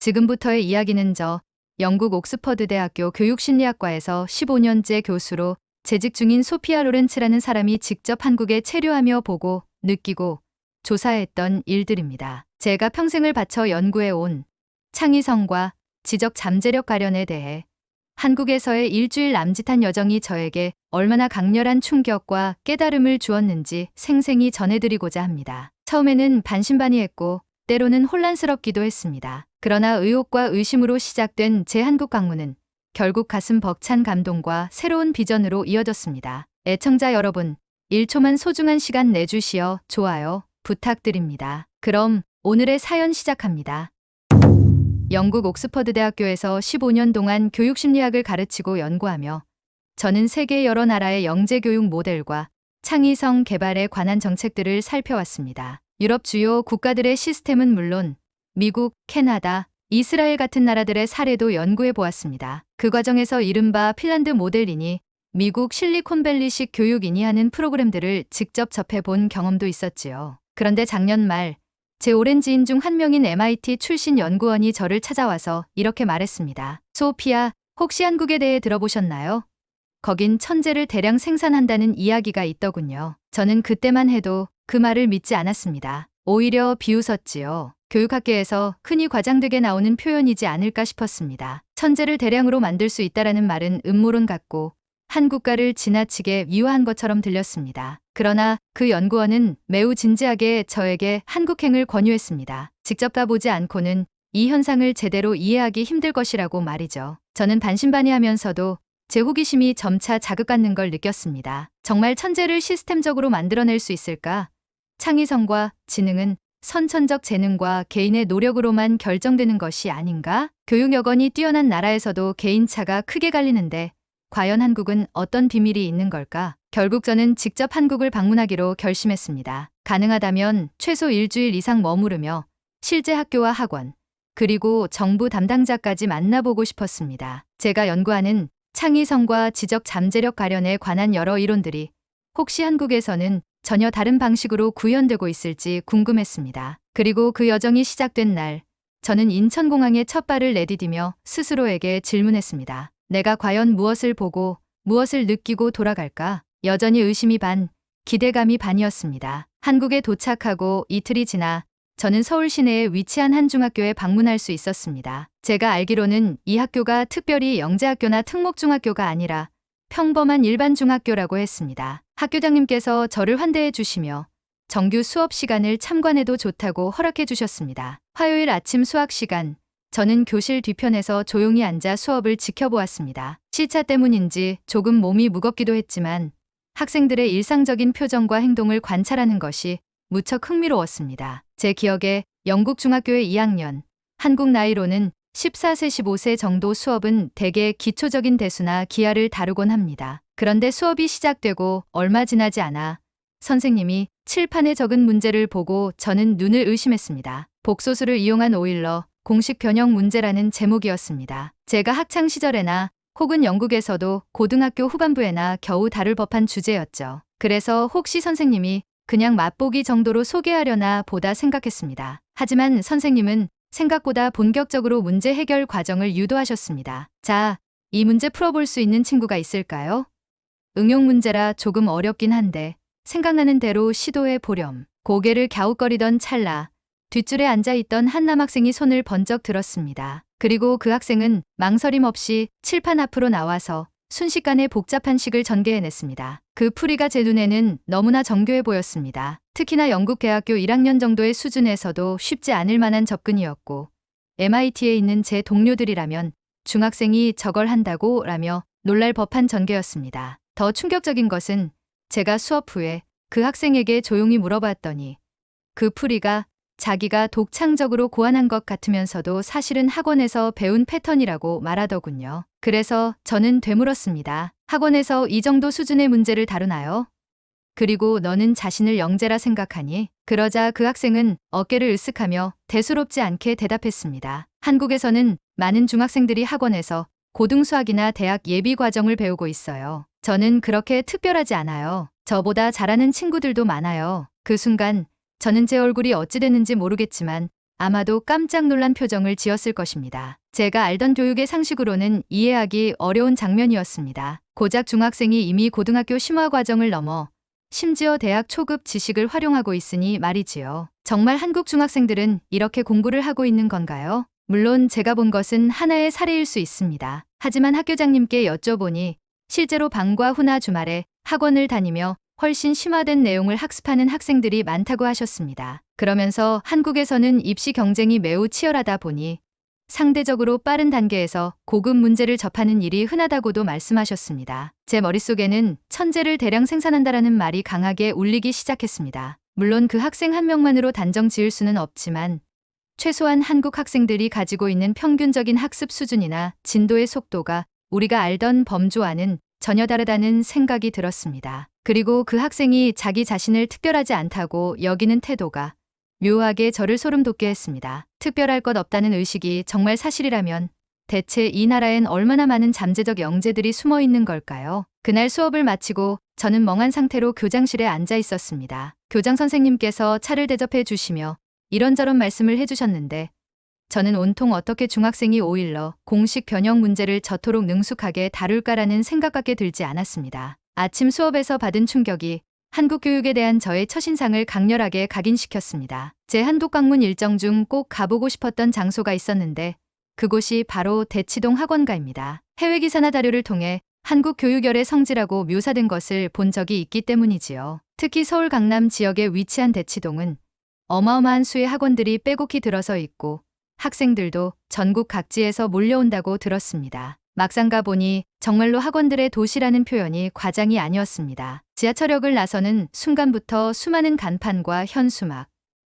지금부터의 이야기는 영국 옥스퍼드 대학교 교육심리학과에서 15년째 교수로 재직 중인 소피아 로렌츠라는 사람이 직접 한국에 체류하며 보고, 느끼고, 조사했던 일들입니다. 제가 평생을 바쳐 연구해온 창의성과 지적 잠재력 가련에 대해 한국에서의 일주일 남짓한 여정이 저에게 얼마나 강렬한 충격과 깨달음을 주었는지 생생히 전해드리고자 합니다. 처음에는 반신반의했고 때로는 혼란스럽기도 했습니다. 그러나 의혹과 의심으로 시작된 제 한국 방문은 결국 가슴 벅찬 감동과 새로운 비전으로 이어졌습니다. 애청자 여러분, 1초만 소중한 시간 내주시어 좋아요 부탁드립니다. 그럼 오늘의 사연 시작합니다. 영국 옥스퍼드 대학교에서 15년 동안 교육심리학을 가르치고 연구하며 저는 세계 여러 나라의 영재교육 모델과 창의성 개발에 관한 정책들을 살펴왔습니다. 유럽 주요 국가들의 시스템은 물론 미국, 캐나다, 이스라엘 같은 나라들의 사례도 연구해 보았습니다. 그 과정에서 이른바 핀란드 모델이니 미국 실리콘밸리식 교육이니 하는 프로그램들을 직접 접해본 경험도 있었지요. 그런데 작년 말 제 오랜 지인 중 한 명인 MIT 출신 연구원이 저를 찾아와서 이렇게 말했습니다. 소피아, 혹시 한국에 대해 들어보셨나요? 거긴 천재를 대량 생산한다는 이야기가 있더군요. 저는 그때만 해도 그 말을 믿지 않았습니다. 오히려 비웃었지요. 교육학계에서 흔히 과장되게 나오는 표현이지 않을까 싶었습니다. 천재를 대량으로 만들 수 있다라는 말은 음모론 같고 한 국가를 지나치게 위화한 것처럼 들렸습니다. 그러나 그 연구원은 매우 진지하게 저에게 한국행을 권유했습니다. 직접 가보지 않고는 이 현상을 제대로 이해하기 힘들 것이라고 말이죠. 저는 반신반의하면서도 제 호기심이 점차 자극받는 걸 느꼈습니다. 정말 천재를 시스템적으로 만들어낼 수 있을까? 창의성과 지능은 선천적 재능과 개인의 노력으로만 결정되는 것이 아닌가? 교육 여건이 뛰어난 나라에서도 개인차가 크게 갈리는데 과연 한국은 어떤 비밀이 있는 걸까? 결국 저는 직접 한국을 방문하기로 결심했습니다. 가능하다면 최소 일주일 이상 머무르며 실제 학교와 학원, 그리고 정부 담당자까지 만나보고 싶었습니다. 제가 연구하는 창의성과 지적 잠재력 가련에 관한 여러 이론들이 혹시 한국에서는 전혀 다른 방식으로 구현되고 있을지 궁금했습니다. 그리고 그 여정이 시작된 날, 저는 인천공항에 첫 발을 내디디며 스스로에게 질문했습니다. 내가 과연 무엇을 보고 무엇을 느끼고 돌아갈까? 여전히 의심이 반, 기대감이 반이었습니다. 한국에 도착하고 이틀이 지나 저는 서울 시내에 위치한 한 중학교에 방문할 수 있었습니다. 제가 알기로는 이 학교가 특별히 영재학교나 특목중학교가 아니라 평범한 일반 중학교라고 했습니다. 학교장님께서 저를 환대해 주시며 정규 수업 시간을 참관해도 좋다고 허락해 주셨습니다. 화요일 아침 수학 시간, 저는 교실 뒤편에서 조용히 앉아 수업을 지켜보았습니다. 시차 때문인지 조금 몸이 무겁기도 했지만 학생들의 일상적인 표정과 행동을 관찰하는 것이 무척 흥미로웠습니다. 제 기억에 영국 중학교의 2학년, 한국 나이로는 14세 15세 정도 수업은 대개 기초적인 대수나 기하를 다루곤 합니다. 그런데 수업이 시작되고 얼마 지나지 않아 선생님이 칠판에 적은 문제를 보고 저는 눈을 의심했습니다. 복소수를 이용한 오일러 공식 변형 문제라는 제목이었습니다. 제가 학창 시절에나 혹은 영국에서도 고등학교 후반부에나 겨우 다룰 법한 주제였죠. 그래서 혹시 선생님이 그냥 맛보기 정도로 소개하려나 보다 생각했습니다. 하지만 선생님은 생각보다 본격적으로 문제 해결 과정을 유도하셨습니다. 자, 이 문제 풀어볼 수 있는 친구가 있을까요? 응용 문제라 조금 어렵긴 한데 생각나는 대로 시도해 보렴. 고개를 갸웃거리던 찰나 뒷줄에 앉아있던 한 남학생이 손을 번쩍 들었습니다. 그리고 그 학생은 망설임 없이 칠판 앞으로 나와서 순식간에 복잡한 식을 전개해냈습니다. 그 풀이가 제 눈에는 너무나 정교해 보였습니다. 특히나 영국 대학교 1학년 정도의 수준에서도 쉽지 않을 만한 접근이었고 MIT에 있는 제 동료들이라면 중학생이 저걸 한다고 라며 놀랄 법한 전개였습니다. 더 충격적인 것은 제가 수업 후에 그 학생에게 조용히 물어봤더니 그 풀이가 자기가 독창적으로 고안한 것 같으면서도 사실은 학원에서 배운 패턴이라고 말하더군요. 그래서 저는 되물었습니다. 학원에서 이 정도 수준의 문제를 다루나요? 그리고 너는 자신을 영재라 생각하니? 그러자 그 학생은 어깨를 으쓱하며 대수롭지 않게 대답했습니다. 한국에서는 많은 중학생들이 학원에서 고등수학이나 대학 예비 과정을 배우고 있어요. 저는 그렇게 특별하지 않아요. 저보다 잘하는 친구들도 많아요. 그 순간 저는 제 얼굴이 어찌 됐는지 모르겠지만 아마도 깜짝 놀란 표정을 지었을 것입니다. 제가 알던 교육의 상식으로는 이해하기 어려운 장면이었습니다. 고작 중학생이 이미 고등학교 심화 과정을 넘어 심지어 대학 초급 지식을 활용하고 있으니 말이지요. 정말 한국 중학생들은 이렇게 공부를 하고 있는 건가요? 물론 제가 본 것은 하나의 사례일 수 있습니다. 하지만 학교장님께 여쭤보니 실제로 방과 후나 주말에 학원을 다니며 훨씬 심화된 내용을 학습하는 학생들이 많다고 하셨습니다. 그러면서 한국에서는 입시 경쟁이 매우 치열하다 보니 상대적으로 빠른 단계에서 고급 문제를 접하는 일이 흔하다고도 말씀하셨습니다. 제 머릿속에는 천재를 대량 생산한다라는 말이 강하게 울리기 시작했습니다. 물론 그 학생 한 명만으로 단정 지을 수는 없지만 최소한 한국 학생들이 가지고 있는 평균적인 학습 수준이나 진도의 속도가 우리가 알던 범주와는 전혀 다르다는 생각이 들었습니다. 그리고 그 학생이 자기 자신을 특별하지 않다고 여기는 태도가 묘하게 저를 소름 돋게 했습니다. 특별할 것 없다는 의식이 정말 사실이라면 대체 이 나라엔 얼마나 많은 잠재적 영재들이 숨어 있는 걸까요? 그날 수업을 마치고 저는 멍한 상태로 교장실에 앉아 있었습니다. 교장 선생님께서 차를 대접해 주시며 이런저런 말씀을 해주셨는데 저는 온통 어떻게 중학생이 오일러 공식 변형 문제를 저토록 능숙하게 다룰까라는 생각밖에 들지 않았습니다. 아침 수업에서 받은 충격이 한국 교육에 대한 저의 첫인상을 강렬하게 각인시켰습니다. 제 한국 방문 일정 중 꼭 가보고 싶었던 장소가 있었는데 그곳이 바로 대치동 학원가입니다. 해외 기사나 자료를 통해 한국 교육열의 성지라고 묘사된 것을 본 적이 있기 때문이지요. 특히 서울 강남 지역에 위치한 대치동은 어마어마한 수의 학원들이 빼곡히 들어서 있고 학생들도 전국 각지에서 몰려온다고 들었습니다. 막상 가보니 정말로 학원들의 도시라는 표현이 과장이 아니었습니다. 지하철역을 나서는 순간부터 수많은 간판과 현수막,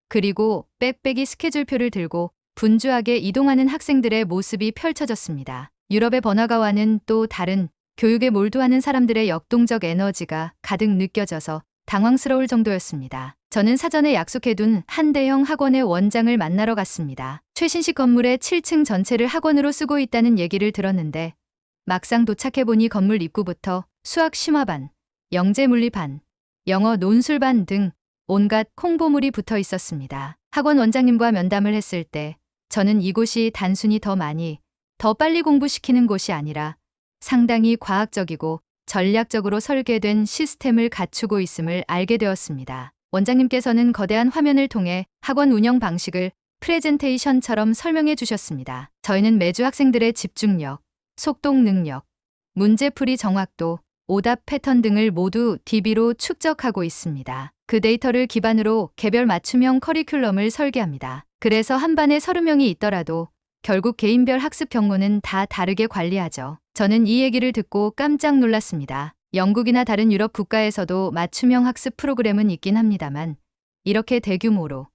그리고 빽빽이 스케줄표를 들고 분주하게 이동하는 학생들의 모습이 펼쳐졌습니다. 유럽의 번화가와는 또 다른 교육에 몰두하는 사람들의 역동적 에너지가 가득 느껴져서 당황스러울 정도였습니다. 저는 사전에 약속해둔 한 대형 학원의 원장을 만나러 갔습니다. 최신식 건물의 7층 전체를 학원으로 쓰고 있다는 얘기를 들었는데 막상 도착해보니 건물 입구부터 수학 심화반, 영재물리반, 영어 논술반 등 온갖 홍보물이 붙어 있었습니다. 학원 원장님과 면담을 했을 때 저는 이곳이 단순히 더 많이, 더 빨리 공부시키는 곳이 아니라 상당히 과학적이고 전략적으로 설계된 시스템을 갖추고 있음을 알게 되었습니다. 원장님께서는 거대한 화면을 통해 학원 운영 방식을 프레젠테이션처럼 설명해 주셨습니다. 저희는 매주 학생들의 집중력, 속독 능력, 문제풀이 정확도, 오답 패턴 등을 모두 DB로 축적하고 있습니다. 그 데이터를 기반으로 개별 맞춤형 커리큘럼을 설계합니다. 그래서 한 반에 30명이 있더라도 결국 개인별 학습 경로는 다 다르게 관리하죠. 저는 이 얘기를 듣고 깜짝 놀랐습니다. 영국이나 다른 유럽 국가에서도 맞춤형 학습 프로그램은 있긴 합니다만 이렇게 대규모로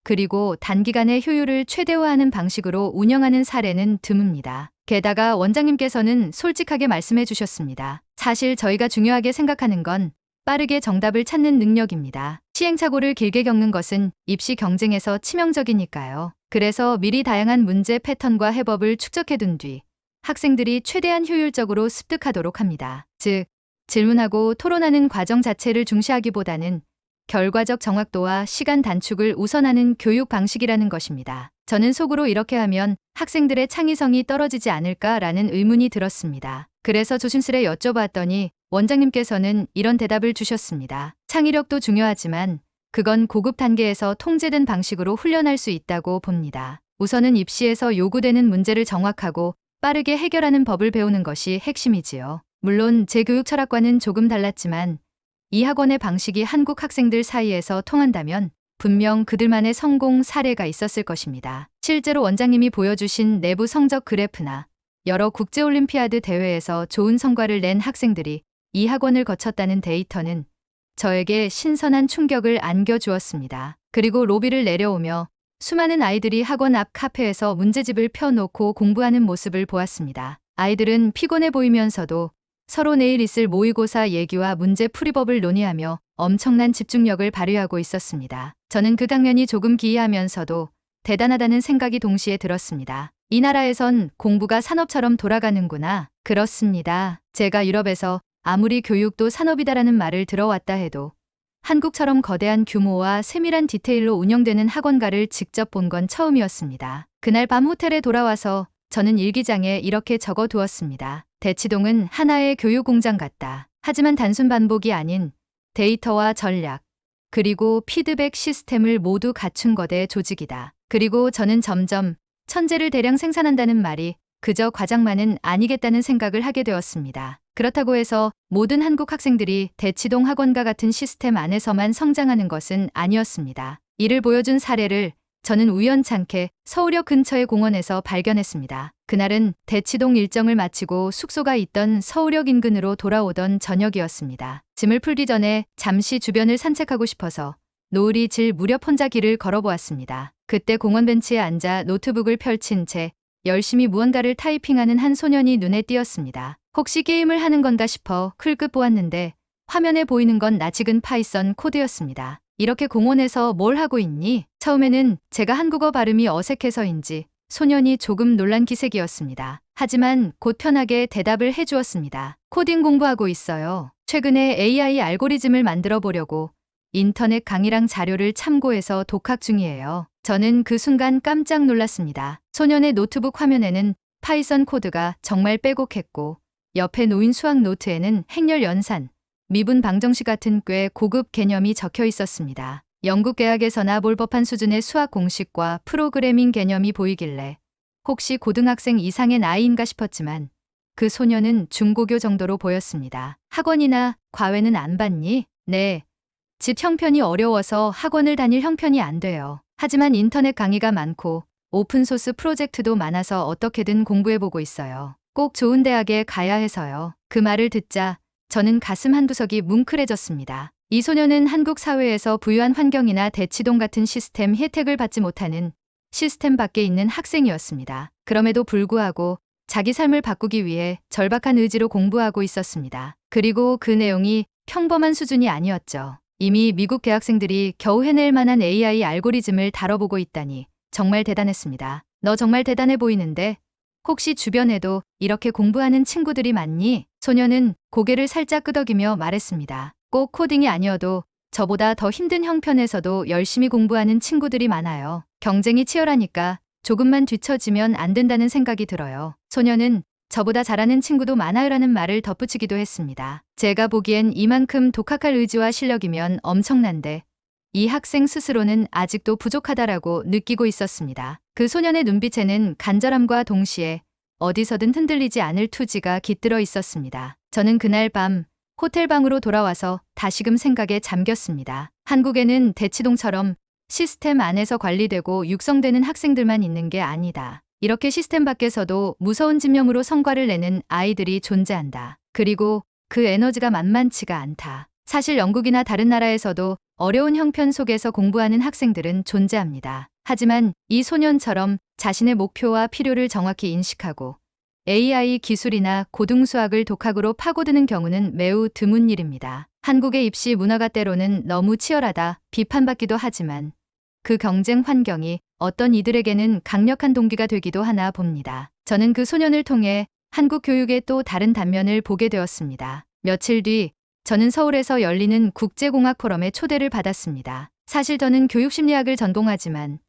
그리고 단기간에 효율을 최대화하는 방식으로 운영하는 사례는 드뭅니다. 게다가 원장님께서는 솔직하게 말씀해 주셨습니다. 사실 저희가 중요하게 생각하는 건 빠르게 정답을 찾는 능력입니다. 시행착오를 길게 겪는 것은 입시 경쟁에서 치명적이니까요. 그래서 미리 다양한 문제 패턴과 해법을 축적해둔 뒤 학생들이 최대한 효율적으로 습득하도록 합니다. 즉, 질문하고 토론하는 과정 자체를 중시하기보다는 결과적 정확도와 시간 단축을 우선하는 교육 방식이라는 것입니다. 저는 속으로 이렇게 하면 학생들의 창의성이 떨어지지 않을까라는 의문이 들었습니다. 그래서 조심스레 여쭤봤더니 원장님께서는 이런 대답을 주셨습니다. 창의력도 중요하지만 그건 고급 단계에서 통제된 방식으로 훈련할 수 있다고 봅니다. 우선은 입시에서 요구되는 문제를 정확하고 빠르게 해결하는 법을 배우는 것이 핵심이지요. 물론 제 교육 철학과는 조금 달랐지만 이 학원의 방식이 한국 학생들 사이에서 통한다면 분명 그들만의 성공 사례가 있었을 것입니다. 실제로 원장님이 보여주신 내부 성적 그래프나 여러 국제올림피아드 대회에서 좋은 성과를 낸 학생들이 이 학원을 거쳤다는 데이터는 저에게 신선한 충격을 안겨주었습니다. 그리고 로비를 내려오며 수많은 아이들이 학원 앞 카페에서 문제집을 펴놓고 공부하는 모습을 보았습니다. 아이들은 피곤해 보이면서도 서로 내일 있을 모의고사 예기와 문제 풀이법을 논의하며 엄청난 집중력을 발휘하고 있었습니다. 저는 그 장면이 조금 기이하면서도 대단하다는 생각이 동시에 들었습니다. 이 나라에선 공부가 산업처럼 돌아가는구나. 그렇습니다. 제가 유럽에서 아무리 교육도 산업이다라는 말을 들어왔다 해도 한국처럼 거대한 규모와 세밀한 디테일로 운영되는 학원가를 직접 본 건 처음이었습니다. 그날 밤 호텔에 돌아와서 저는 일기장에 이렇게 적어두었습니다. 대치동은 하나의 교육공장 같다. 하지만 단순 반복이 아닌 데이터와 전략, 그리고 피드백 시스템을 모두 갖춘 거대 조직이다. 그리고 저는 점점 천재를 대량 생산한다는 말이 그저 과장만은 아니겠다는 생각을 하게 되었습니다. 그렇다고 해서 모든 한국 학생들이 대치동 학원과 같은 시스템 안에서만 성장하는 것은 아니었습니다. 이를 보여준 사례를 저는 우연찮게 서울역 근처의 공원에서 발견했습니다. 그날은 대치동 일정을 마치고 숙소가 있던 서울역 인근으로 돌아오던 저녁이었습니다. 짐을 풀기 전에 잠시 주변을 산책하고 싶어서 노을이 질 무렵 혼자 길을 걸어보았습니다. 그때 공원 벤치에 앉아 노트북을 펼친 채 열심히 무언가를 타이핑하는 한 소년이 눈에 띄었습니다. 혹시 게임을 하는 건가 싶어 클끗 보았는데 화면에 보이는 건 낯익은 파이썬 코드였습니다. 이렇게 공원에서 뭘 하고 있니? 처음에는 제가 한국어 발음이 어색해서인지 소년이 조금 놀란 기색이었습니다. 하지만 곧 편하게 대답을 해주었습니다. 코딩 공부하고 있어요. 최근에 AI 알고리즘을 만들어 보려고 인터넷 강의랑 자료를 참고해서 독학 중이에요. 저는 그 순간 깜짝 놀랐습니다. 소년의 노트북 화면에는 파이썬 코드가 정말 빼곡했고 옆에 놓인 수학 노트에는 행렬 연산, 미분 방정식 같은 꽤 고급 개념이 적혀 있었습니다. 영국 대학에서나 볼 법한 수준의 수학 공식과 프로그래밍 개념이 보이길래 혹시 고등학생 이상의 나이인가 싶었지만 그 소년은 중고교 정도로 보였습니다. 학원이나 과외는 안 받니? 네. 집 형편이 어려워서 학원을 다닐 형편이 안 돼요. 하지만 인터넷 강의가 많고 오픈소스 프로젝트도 많아서 어떻게든 공부해보고 있어요. 꼭 좋은 대학에 가야 해서요. 그 말을 듣자 저는 가슴 한구석이 뭉클해졌습니다. 이 소년은 한국 사회에서 부유한 환경이나 대치동 같은 시스템 혜택을 받지 못하는 시스템 밖에 있는 학생이었습니다. 그럼에도 불구하고 자기 삶을 바꾸기 위해 절박한 의지로 공부하고 있었습니다. 그리고 그 내용이 평범한 수준이 아니었죠. 이미 미국 대학생들이 겨우 해낼 만한 AI 알고리즘을 다뤄보고 있다니 정말 대단했습니다. 너 정말 대단해 보이는데 혹시 주변에도 이렇게 공부하는 친구들이 많니? 소년은 고개를 살짝 끄덕이며 말했습니다. 꼭 코딩이 아니어도 저보다 더 힘든 형편에서도 열심히 공부하는 친구들이 많아요. 경쟁이 치열하니까 조금만 뒤처지면 안 된다는 생각이 들어요. 소년은 저보다 잘하는 친구도 많아요라는 말을 덧붙이기도 했습니다. 제가 보기엔 이만큼 독학할 의지와 실력이면 엄청난데 이 학생 스스로는 아직도 부족하다라고 느끼고 있었습니다. 그 소년의 눈빛에는 간절함과 동시에 어디서든 흔들리지 않을 투지가 깃들어 있었습니다. 저는 그날 밤 호텔 방으로 돌아와서 다시금 생각에 잠겼습니다. 한국에는 대치동처럼 시스템 안에서 관리되고 육성되는 학생들만 있는 게 아니다. 이렇게 시스템 밖에서도 무서운 집념으로 성과를 내는 아이들이 존재한다. 그리고 그 에너지가 만만치가 않다. 사실 영국이나 다른 나라에서도 어려운 형편 속에서 공부하는 학생들은 존재합니다. 하지만 이 소년처럼 자신의 목표와 필요를 정확히 인식하고 AI 기술이나 고등수학을 독학으로 파고드는 경우는 매우 드문 일입니다. 한국의 입시 문화가 때로는 너무 치열하다 비판받기도 하지만 그 경쟁 환경이 어떤 이들에게는 강력한 동기가 되기도 하나 봅니다. 저는 그 소년을 통해 한국 교육의 또 다른 단면을 보게 되었습니다. 며칠 뒤 저는 서울에서 열리는 국제공학 포럼에 초대를 받았습니다. 사실 저는 교육심리학을 전공하지만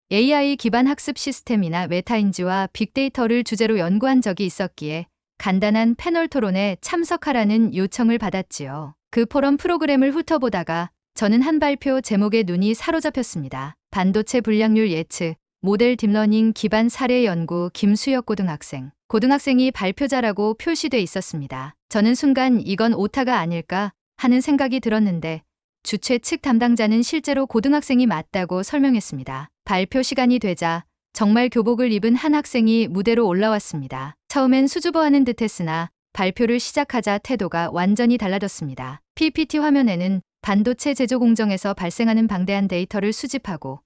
AI 기반 학습 시스템이나 메타인지와 빅데이터를 주제로 연구한 적이 있었기에 간단한 패널 토론에 참석하라는 요청을 받았지요. 그 포럼 프로그램을 훑어보다가 저는 한 발표 제목에 눈이 사로잡혔습니다. 반도체 불량률 예측, 모델 딥러닝 기반 사례 연구 김수혁 고등학생. 고등학생이 발표자라고 표시돼 있었습니다. 저는 순간 이건 오타가 아닐까 하는 생각이 들었는데 주최 측 담당자는 실제로 고등학생이 맞다고 설명했습니다. 발표 시간이 되자 정말 교복을 입은 한 학생이 무대로 올라왔습니다. 처음엔 수줍어하는 듯했으나 발표를 시작하자 태도가 완전히 달라졌습니다. PPT 화면에는 반도체 제조 공정에서 발생하는 방대한 데이터를 수집하고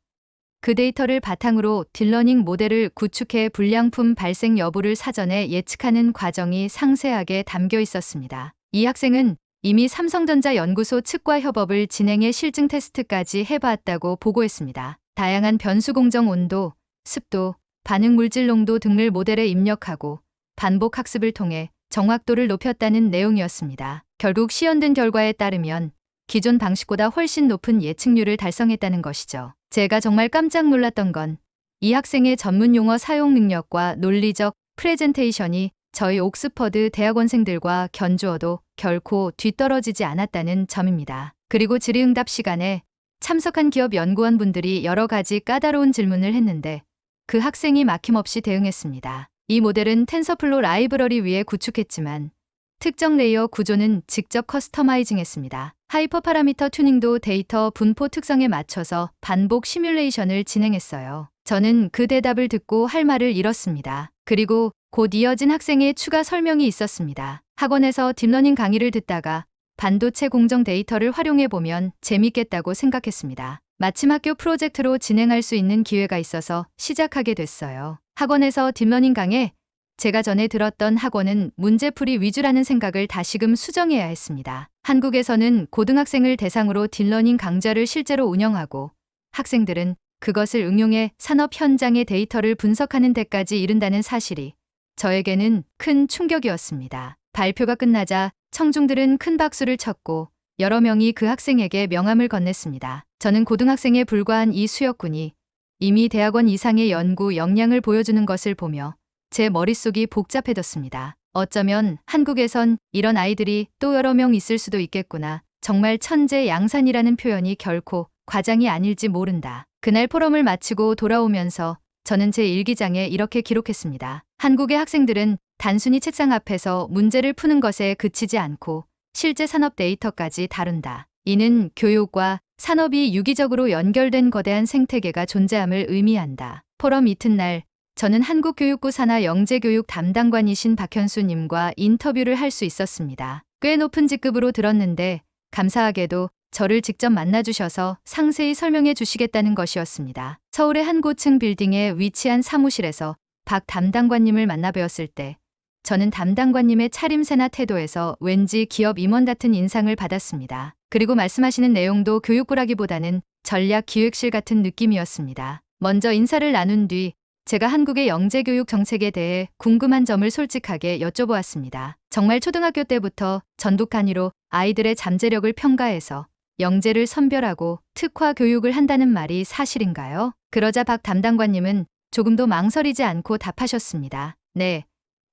그 데이터를 바탕으로 딥러닝 모델을 구축해 불량품 발생 여부를 사전에 예측하는 과정이 상세하게 담겨 있었습니다. 이 학생은 이미 삼성전자 연구소 측과 협업을 진행해 실증 테스트까지 해봤다고 보고했습니다. 다양한 변수 공정 온도, 습도, 반응 물질 농도 등을 모델에 입력하고 반복 학습을 통해 정확도를 높였다는 내용이었습니다. 결국 시연된 결과에 따르면 기존 방식보다 훨씬 높은 예측률을 달성했다는 것이죠. 제가 정말 깜짝 놀랐던 건 이 학생의 전문 용어 사용 능력과 논리적 프레젠테이션이 저희 옥스퍼드 대학원생들과 견주어도 결코 뒤떨어지지 않았다는 점입니다. 그리고 질의응답 시간에 참석한 기업 연구원분들이 여러 가지 까다로운 질문을 했는데 그 학생이 막힘없이 대응했습니다. 이 모델은 텐서플로 라이브러리 위에 구축했지만 특정 레이어 구조는 직접 커스터마이징했습니다. 하이퍼 파라미터 튜닝도 데이터 분포 특성에 맞춰서 반복 시뮬레이션을 진행했어요. 저는 그 대답을 듣고 할 말을 잃었습니다. 그리고 곧 이어진 학생의 추가 설명이 있었습니다. 학원에서 딥러닝 강의를 듣다가 반도체 공정 데이터를 활용해보면 재밌겠다고 생각했습니다. 마침 학교 프로젝트로 진행할 수 있는 기회가 있어서 시작하게 됐어요. 학원에서 딥러닝 강의, 제가 전에 들었던 학원은 문제풀이 위주라는 생각을 다시금 수정해야 했습니다. 한국에서는 고등학생을 대상으로 딥러닝 강좌를 실제로 운영하고 학생들은 그것을 응용해 산업 현장의 데이터를 분석하는 데까지 이른다는 사실이 저에게는 큰 충격이었습니다. 발표가 끝나자 청중들은 큰 박수를 쳤고 여러 명이 그 학생에게 명함을 건넸습니다. 저는 고등학생에 불과한 이 수혁군이 이미 대학원 이상의 연구 역량을 보여주는 것을 보며 제 머릿속이 복잡해졌습니다. 어쩌면 한국에선 이런 아이들이 또 여러 명 있을 수도 있겠구나. 정말 천재양산이라는 표현이 결코 과장이 아닐지 모른다. 그날 포럼을 마치고 돌아오면서 저는 제 일기장에 이렇게 기록했습니다. 한국의 학생들은 단순히 책상 앞에서 문제를 푸는 것에 그치지 않고 실제 산업 데이터까지 다룬다. 이는 교육과 산업이 유기적으로 연결된 거대한 생태계가 존재함을 의미한다. 포럼 이튿날 저는 한국교육부 산하 영재교육 담당관이신 박현수님과 인터뷰를 할 수 있었습니다. 꽤 높은 직급으로 들었는데 감사하게도 저를 직접 만나주셔서 상세히 설명해 주시겠다는 것이었습니다. 서울의 한 고층 빌딩에 위치한 사무실에서 박 담당관님을 만나 뵈었을 때 저는 담당관님의 차림새나 태도에서 왠지 기업 임원 같은 인상을 받았습니다. 그리고 말씀하시는 내용도 교육부라기보다는 전략기획실 같은 느낌이었습니다. 먼저 인사를 나눈 뒤 제가 한국의 영재교육 정책에 대해 궁금한 점을 솔직하게 여쭤보았습니다. 정말 초등학교 때부터 전북 단위로 아이들의 잠재력을 평가해서 영재를 선별하고 특화 교육을 한다는 말이 사실인가요? 그러자 박 담당관님은 조금도 망설이지 않고 답하셨습니다. 네,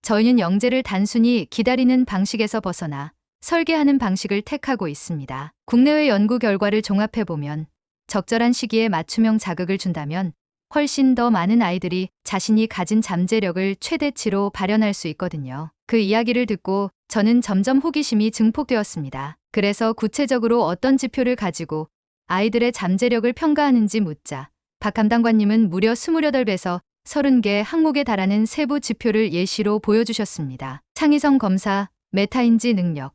저희는 영재를 단순히 기다리는 방식에서 벗어나 설계하는 방식을 택하고 있습니다. 국내외 연구 결과를 종합해보면 적절한 시기에 맞춤형 자극을 준다면 훨씬 더 많은 아이들이 자신이 가진 잠재력을 최대치로 발현할 수 있거든요. 그 이야기를 듣고 저는 점점 호기심이 증폭되었습니다. 그래서 구체적으로 어떤 지표를 가지고 아이들의 잠재력을 평가하는지 묻자 박 담당관님은 무려 28배에서 30개 항목에 달하는 세부 지표를 예시로 보여주셨습니다. 창의성 검사, 메타인지 능력,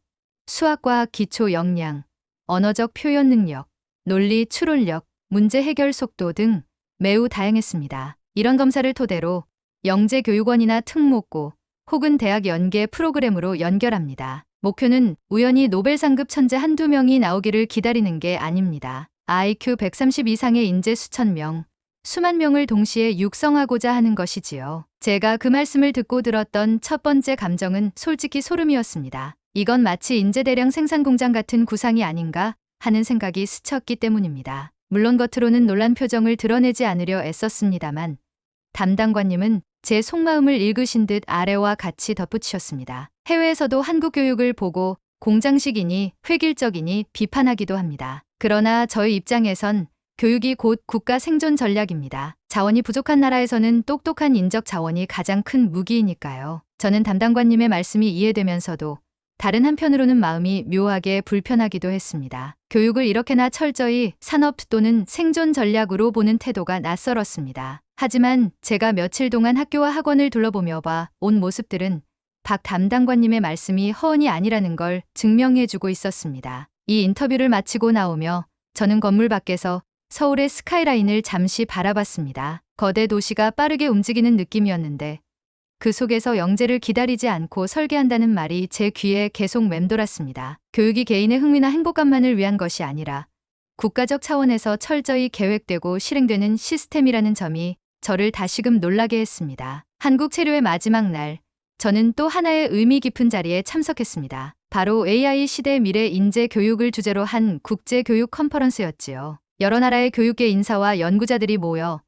수학과학 기초 역량, 언어적 표현 능력, 논리 추론력, 문제 해결 속도 등 매우 다양했습니다. 이런 검사를 토대로 영재교육원이나 특목고 혹은 대학 연계 프로그램으로 연결합니다. 목표는 우연히 노벨상급 천재 한두 명이 나오기를 기다리는 게 아닙니다. IQ 130 이상의 인재 수천 명, 수만 명을 동시에 육성하고자 하는 것이지요. 제가 그 말씀을 듣고 들었던 첫 번째 감정은 솔직히 소름이었습니다. 이건 마치 인재 대량 생산 공장 같은 구상이 아닌가 하는 생각이 스쳤기 때문입니다. 물론 겉으로는 놀란 표정을 드러내지 않으려 애썼습니다만 담당관님은 제 속마음을 읽으신 듯 아래와 같이 덧붙이셨습니다. 해외에서도 한국 교육을 보고 공장식이니 획일적이니 비판하기도 합니다. 그러나 저희 입장에선 교육이 곧 국가 생존 전략입니다. 자원이 부족한 나라에서는 똑똑한 인적 자원이 가장 큰 무기이니까요. 저는 담당관님의 말씀이 이해되면서도 다른 한편으로는 마음이 묘하게 불편하기도 했습니다. 교육을 이렇게나 철저히 산업 또는 생존 전략으로 보는 태도가 낯설었습니다. 하지만 제가 며칠 동안 학교와 학원을 둘러보며 봐 온 모습들은 박 담당관님의 말씀이 허언이 아니라는 걸 증명해주고 있었습니다. 이 인터뷰를 마치고 나오며 저는 건물 밖에서 서울의 스카이라인을 잠시 바라봤습니다. 거대 도시가 빠르게 움직이는 느낌이었는데 그 속에서 영재를 기다리지 않고 설계한다는 말이 제 귀에 계속 맴돌았습니다. 교육이 개인의 흥미나 행복감만을 위한 것이 아니라 국가적 차원에서 철저히 계획되고 실행되는 시스템이라는 점이 저를 다시금 놀라게 했습니다. 한국 체류의 마지막 날, 저는 또 하나의 의미 깊은 자리에 참석했습니다. 바로 AI 시대 미래 인재 교육을 주제로 한 국제 교육 컨퍼런스였지요. 여러 나라의 교육계 인사와 연구자들이 모여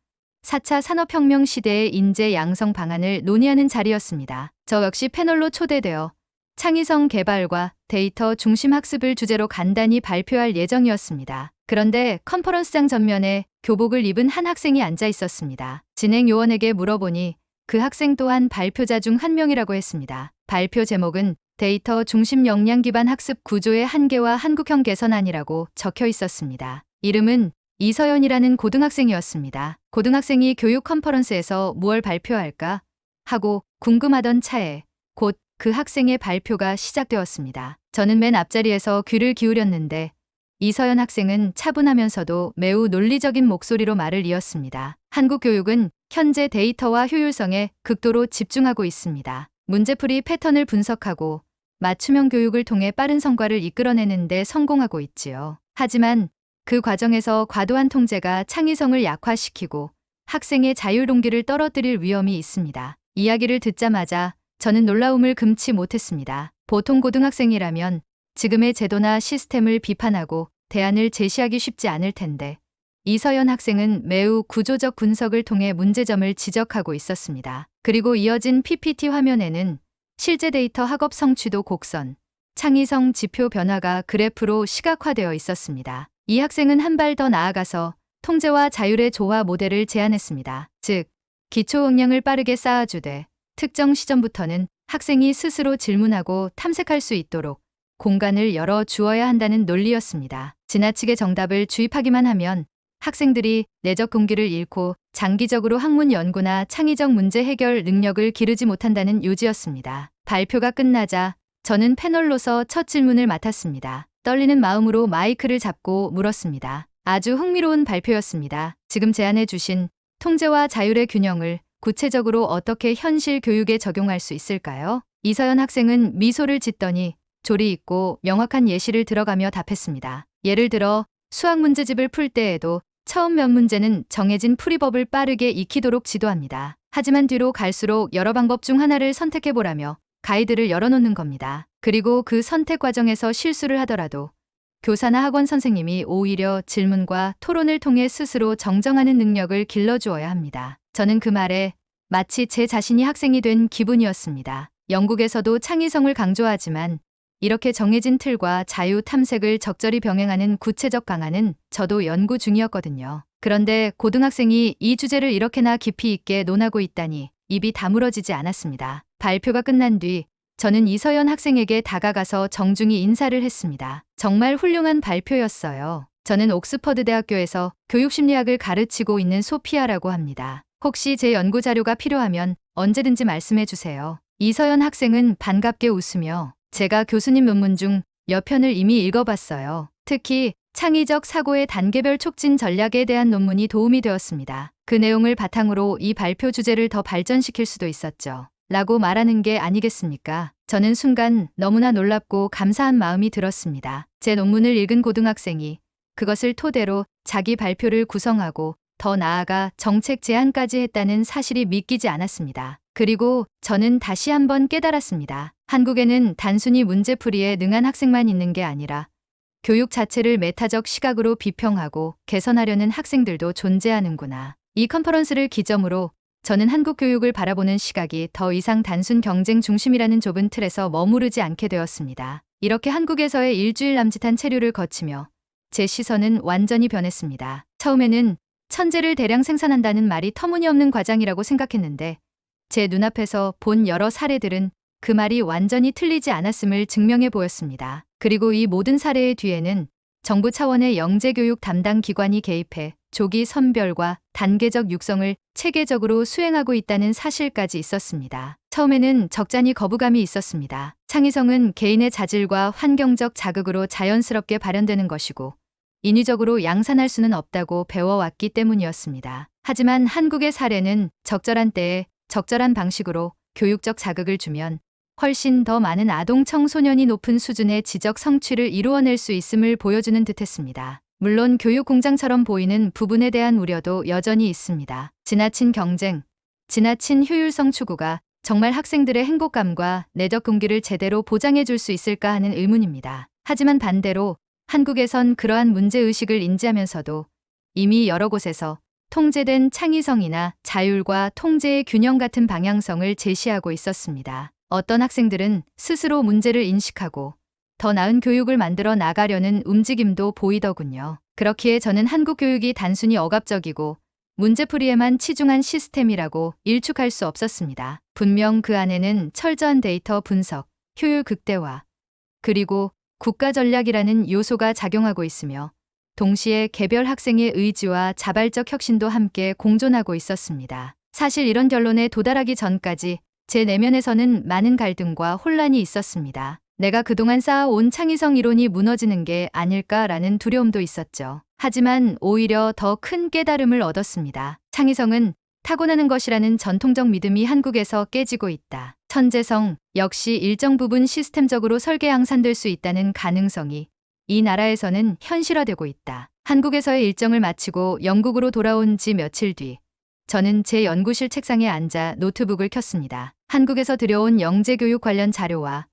4차 산업혁명 시대의 인재 양성 방안을 논의하는 자리였습니다. 저 역시 패널로 초대되어 창의성 개발과 데이터 중심 학습을 주제로 간단히 발표할 예정이었습니다. 그런데 컨퍼런스장 전면에 교복을 입은 한 학생이 앉아 있었습니다. 진행 요원에게 물어보니 그 학생 또한 발표자 중 한 명이라고 했습니다. 발표 제목은 데이터 중심 역량 기반 학습 구조의 한계와 한국형 개선안이라고 적혀 있었습니다. 이름은 이서연이라는 고등학생이었습니다. 고등학생이 교육 컨퍼런스에서 무엇을 발표할까 하고 궁금하던 차에 곧 그 학생의 발표가 시작되었습니다. 저는 맨 앞자리에서 귀를 기울였는데 이서연 학생은 차분하면서도 매우 논리적인 목소리로 말을 이었습니다. 한국 교육은 현재 데이터와 효율성에 극도로 집중하고 있습니다. 문제풀이 패턴을 분석하고 맞춤형 교육을 통해 빠른 성과를 이끌어내는 데 성공하고 있지요. 하지만 그 과정에서 과도한 통제가 창의성을 약화시키고 학생의 자율 동기를 떨어뜨릴 위험이 있습니다. 이야기를 듣자마자 저는 놀라움을 금치 못했습니다. 보통 고등학생이라면 지금의 제도나 시스템을 비판하고 대안을 제시하기 쉽지 않을 텐데 이서연 학생은 매우 구조적 분석을 통해 문제점을 지적하고 있었습니다. 그리고 이어진 PPT 화면에는 실제 데이터 학업 성취도 곡선, 창의성 지표 변화가 그래프로 시각화되어 있었습니다. 이 학생은 한 발 더 나아가서 통제와 자율의 조화 모델을 제안했습니다. 즉, 기초 역량을 빠르게 쌓아주되 특정 시점부터는 학생이 스스로 질문하고 탐색할 수 있도록 공간을 열어 주어야 한다는 논리였습니다. 지나치게 정답을 주입하기만 하면 학생들이 내적 동기를 잃고 장기적으로 학문 연구나 창의적 문제 해결 능력을 기르지 못한다는 요지였습니다. 발표가 끝나자 저는 패널로서 첫 질문을 맡았습니다. 떨리는 마음으로 마이크를 잡고 물었습니다. 아주 흥미로운 발표였습니다. 지금 제안해 주신 통제와 자율의 균형을 구체적으로 어떻게 현실 교육에 적용할 수 있을까요? 이서연 학생은 미소를 짓더니 조리 있고 명확한 예시를 들어가며 답했습니다. 예를 들어 수학 문제집을 풀 때에도 처음 몇 문제는 정해진 풀이법을 빠르게 익히도록 지도합니다. 하지만 뒤로 갈수록 여러 방법 중 하나를 선택해보라며 가이드를 열어놓는 겁니다. 그리고 그 선택 과정에서 실수를 하더라도 교사나 학원 선생님이 오히려 질문과 토론을 통해 스스로 정정하는 능력을 길러주어야 합니다. 저는 그 말에 마치 제 자신이 학생이 된 기분이었습니다. 영국에서도 창의성을 강조하지만 이렇게 정해진 틀과 자유 탐색을 적절히 병행하는 구체적 강화는 저도 연구 중이었거든요. 그런데 고등학생이 이 주제를 이렇게나 깊이 있게 논하고 있다니 입이 다물어지지 않았습니다. 발표가 끝난 뒤 저는 이서연 학생에게 다가가서 정중히 인사를 했습니다. 정말 훌륭한 발표였어요. 저는 옥스퍼드 대학교에서 교육심리학을 가르치고 있는 소피아라고 합니다. 혹시 제 연구 자료가 필요하면 언제든지 말씀해 주세요. 이서연 학생은 반갑게 웃으며 제가 교수님 논문 중 몇 편을 이미 읽어봤어요. 특히 창의적 사고의 단계별 촉진 전략에 대한 논문이 도움이 되었습니다. 그 내용을 바탕으로 이 발표 주제를 더 발전시킬 수도 있었죠. 라고 말하는 게 아니겠습니까? 저는 순간 너무나 놀랍고 감사한 마음이 들었습니다. 제 논문을 읽은 고등학생이 그것을 토대로 자기 발표를 구성하고 더 나아가 정책 제안까지 했다는 사실이 믿기지 않았습니다. 그리고 저는 다시 한번 깨달았습니다. 한국에는 단순히 문제풀이에 능한 학생만 있는 게 아니라 교육 자체를 메타적 시각으로 비평하고 개선하려는 학생들도 존재하는구나. 이 컨퍼런스를 기점으로 저는 한국 교육을 바라보는 시각이 더 이상 단순 경쟁 중심이라는 좁은 틀에서 머무르지 않게 되었습니다. 이렇게 한국에서의 일주일 남짓한 체류를 거치며 제 시선은 완전히 변했습니다. 처음에는 천재를 대량 생산한다는 말이 터무니없는 과장이라고 생각했는데 제 눈앞에서 본 여러 사례들은 그 말이 완전히 틀리지 않았음을 증명해 보였습니다. 그리고 이 모든 사례의 뒤에는 정부 차원의 영재교육 담당 기관이 개입해 조기 선별과 단계적 육성을 체계적으로 수행하고 있다는 사실까지 있었습니다. 처음에는 적잖이 거부감이 있었습니다. 창의성은 개인의 자질과 환경적 자극으로 자연스럽게 발현되는 것이고 인위적으로 양산할 수는 없다고 배워왔기 때문이었습니다. 하지만 한국의 사례는 적절한 때에 적절한 방식으로 교육적 자극을 주면 훨씬 더 많은 아동 청소년이 높은 수준의 지적 성취를 이루어낼 수 있음을 보여주는 듯했습니다. 물론 교육 공장처럼 보이는 부분에 대한 우려도 여전히 있습니다. 지나친 경쟁, 지나친 효율성 추구가 정말 학생들의 행복감과 내적 동기를 제대로 보장해 줄 수 있을까 하는 의문입니다. 하지만 반대로 한국에선 그러한 문제의식을 인지하면서도 이미 여러 곳에서 통제된 창의성이나 자율과 통제의 균형 같은 방향성을 제시하고 있었습니다. 어떤 학생들은 스스로 문제를 인식하고 더 나은 교육을 만들어 나가려는 움직임도 보이더군요. 그렇기에 저는 한국 교육이 단순히 억압적이고 문제풀이에만 치중한 시스템이라고 일축할 수 없었습니다. 분명 그 안에는 철저한 데이터 분석, 효율 극대화, 그리고 국가 전략이라는 요소가 작용하고 있으며 동시에 개별 학생의 의지와 자발적 혁신도 함께 공존하고 있었습니다. 사실 이런 결론에 도달하기 전까지 제 내면에서는 많은 갈등과 혼란이 있었습니다. 내가 그동안 쌓아온 창의성 이론이 무너지는 게 아닐까라는 두려움도 있었죠. 하지만 오히려 더 큰 깨달음을 얻었습니다. 창의성은 타고나는 것이라는 전통적 믿음이 한국에서 깨지고 있다. 천재성 역시 일정 부분 시스템적으로 설계 양산될 수 있다는 가능성이 이 나라에서는 현실화되고 있다. 한국에서의 일정을 마치고 영국으로 돌아온 지 며칠 뒤 저는 제 연구실 책상에 앉아 노트북을 켰습니다. 한국에서 들여온 영재교육 관련 자료와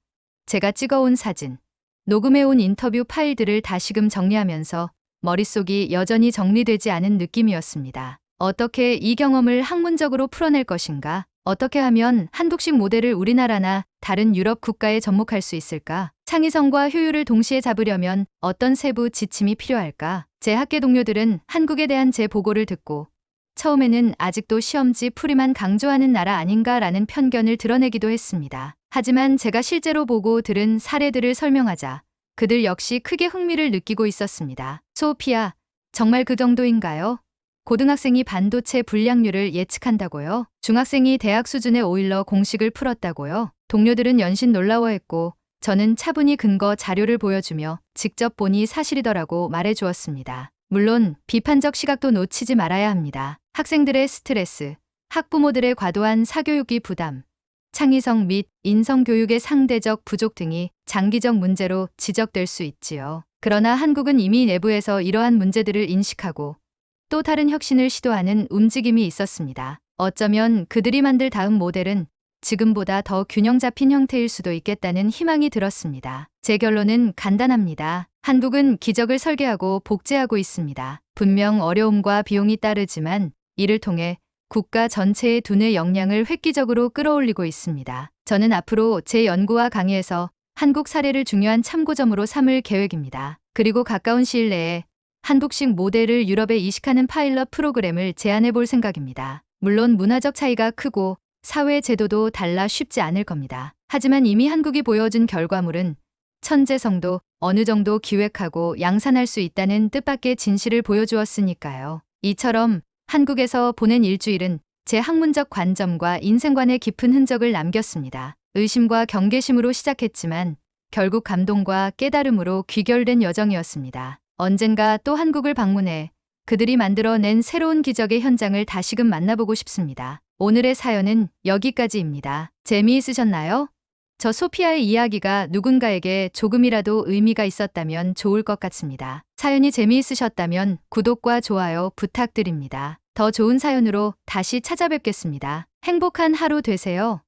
제가 찍어온 사진, 녹음해온 인터뷰 파일들을 다시금 정리하면서 머릿속이 여전히 정리되지 않은 느낌이었습니다. 어떻게 이 경험을 학문적으로 풀어낼 것인가? 어떻게 하면 한국식 모델을 우리나라나 다른 유럽 국가에 접목할 수 있을까? 창의성과 효율을 동시에 잡으려면 어떤 세부 지침이 필요할까? 제 학계 동료들은 한국에 대한 제 보고를 듣고 처음에는 아직도 시험지 풀이만 강조하는 나라 아닌가라는 편견을 드러내기도 했습니다. 하지만 제가 실제로 보고 들은 사례들을 설명하자 그들 역시 크게 흥미를 느끼고 있었습니다. 소피아, 정말 그 정도인가요? 고등학생이 반도체 불량률을 예측한다고요? 중학생이 대학 수준의 오일러 공식을 풀었다고요? 동료들은 연신 놀라워했고 저는 차분히 근거 자료를 보여주며 직접 보니 사실이더라고 말해주었습니다. 물론 비판적 시각도 놓치지 말아야 합니다. 학생들의 스트레스, 학부모들의 과도한 사교육비 부담, 창의성 및 인성교육의 상대적 부족 등이 장기적 문제로 지적될 수 있지요. 그러나 한국은 이미 내부에서 이러한 문제들을 인식하고 또 다른 혁신을 시도하는 움직임이 있었습니다. 어쩌면 그들이 만들 다음 모델은 지금보다 더 균형 잡힌 형태일 수도 있겠다는 희망이 들었습니다. 제 결론은 간단합니다. 한국은 기적을 설계하고 복제하고 있습니다. 분명 어려움과 비용이 따르지만 이를 통해 국가 전체의 두뇌 역량을 획기적으로 끌어올리고 있습니다. 저는 앞으로 제 연구와 강의에서 한국 사례를 중요한 참고점으로 삼을 계획입니다. 그리고 가까운 시일 내에 한국식 모델을 유럽에 이식하는 파일럿 프로그램을 제안해 볼 생각입니다. 물론 문화적 차이가 크고 사회 제도도 달라 쉽지 않을 겁니다. 하지만 이미 한국이 보여준 결과물은 천재성도 어느 정도 기획하고 양산할 수 있다는 뜻밖의 진실을 보여주었으니까요. 이처럼 한국에서 보낸 일주일은 제 학문적 관점과 인생관의 깊은 흔적을 남겼습니다. 의심과 경계심으로 시작했지만 결국 감동과 깨달음으로 귀결된 여정이었습니다. 언젠가 또 한국을 방문해 그들이 만들어낸 새로운 기적의 현장을 다시금 만나보고 싶습니다. 오늘의 사연은 여기까지입니다. 재미있으셨나요? 저 소피아의 이야기가 누군가에게 조금이라도 의미가 있었다면 좋을 것 같습니다. 사연이 재미있으셨다면 구독과 좋아요 부탁드립니다. 더 좋은 사연으로 다시 찾아뵙겠습니다. 행복한 하루 되세요.